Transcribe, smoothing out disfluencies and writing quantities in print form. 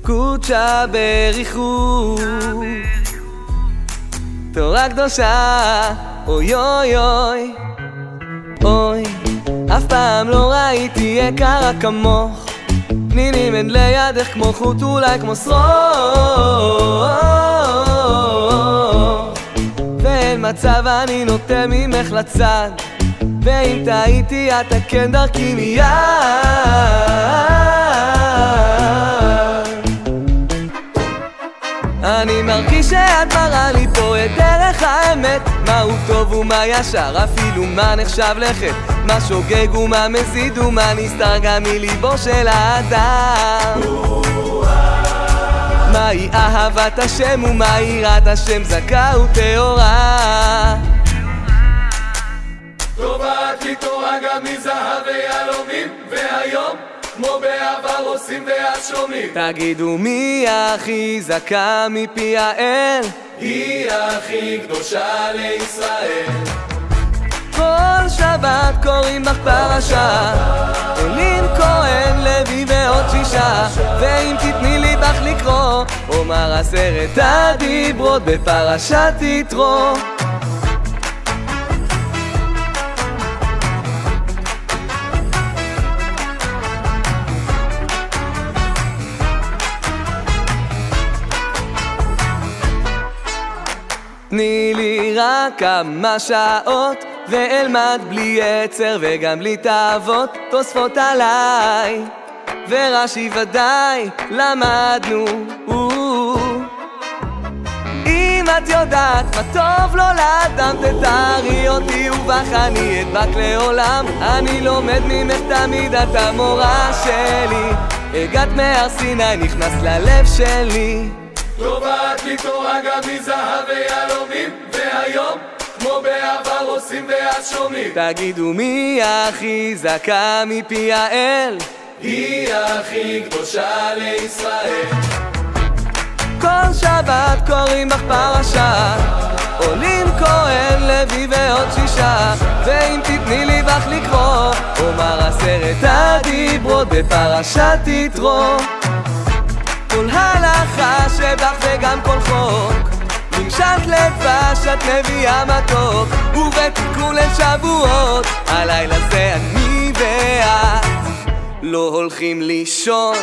קודשה בריחו, תורה קדושה, אוי אוי אוי אוי, אף פעם לא ראיתי יקרה כמוך, פנינים אין לידך כמו חוט אולי כמו שרוך, ואין מצב אני נוטה ממך לצד, ואם טעיתי אתה כן דרכי מיד. אני מרגיש שאת מראה לי פה את דרך האמת, מהו טוב ומה ישר, אפילו מה נחשב לחטא, מה שוגג ומה מזיד ומה נסתר גם מליבו של האדם. מהי אהבת השם ומה יראת השם, זכה וטהורה. טובת לי תורה גם מזהב ויהלומים, והיום כמו בעבר עושים ואז שומעים. תגידו מי הכי זכה מפי האל? היא הכי קדושה לישראל. כל שבת קוראים לך פרשה, אלין כהן לוי ועוד 6, ואם תתני לי בך לקרוא, אומר 10 הדיברות בפרשת יתרו. תני לי רק כמה שעות ואלמד בלי יצר וגם בלי תאוות, תוספות עליי ורש"י ודאי למדנו. אם את יודעת מה טוב לו לאדם, תתארי אותי ובך אני אדבק לעולם. אני לומד ממך תמיד, את המורה שלי, הגעת מהר סיני נכנס ללב שלי. טובת לי תורה גם מזהב ויהלומים, והיום כמו בעבר עושים ואז שומעים. תגידו מי הכי זכה מפי האל? היא הכי קדושה לישראל. כל שבת קוראים לך פרשה, אלין כהן לוי ועוד 6, ואם תתני לי בך לקרוא, אומר 10 הדיברות בפרשת יתרו. כל הלכה שבך וגם כל חוק, נמשך לדבש את נביאה מתוק, ובתיקון לשבועות הלילה זה אני ואת לא הולכים לישון.